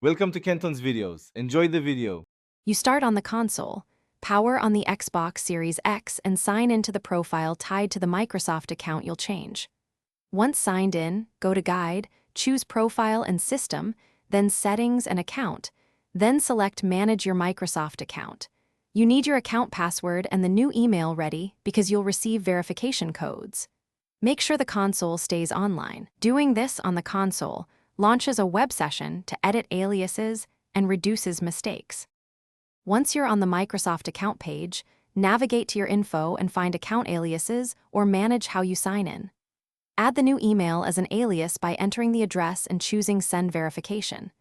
Welcome to Kenton's videos. Enjoy the video. You start on the console, power on the Xbox Series X, and sign into the profile tied to the Microsoft account you'll change. Once signed in, go to Guide, choose Profile and System, then Settings and Account, then select Manage your Microsoft account. You need your account password and the new email ready because you'll receive verification codes. Make sure the console stays online. Doing this on the console launches a web session to edit aliases and reduces mistakes. Once you're on the Microsoft account page, navigate to your info and find account aliases or manage how you sign in. Add the new email as an alias by entering the address and choosing Send Verification.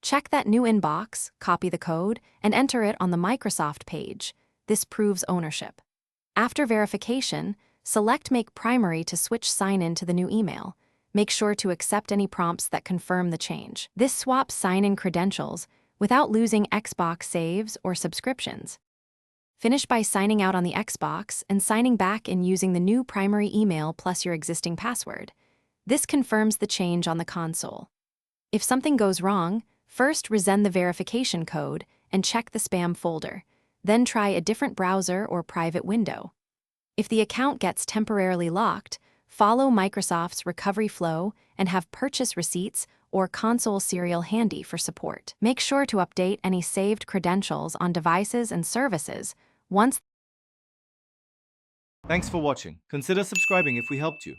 Check that new inbox, copy the code, and enter it on the Microsoft page. This proves ownership. After verification, select Make Primary to switch sign-in to the new email. Make sure to accept any prompts that confirm the change. This swaps sign-in credentials without losing Xbox saves or subscriptions. Finish by signing out on the Xbox and signing back in using the new primary email plus your existing password. This confirms the change on the console. If something goes wrong, first resend the verification code and check the spam folder. Then try a different browser or private window. If the account gets temporarily locked, follow Microsoft's recovery flow and have purchase receipts or console serial handy for support. Make sure to update any saved credentials on devices and services once. Thanks for watching. Consider subscribing if we helped you.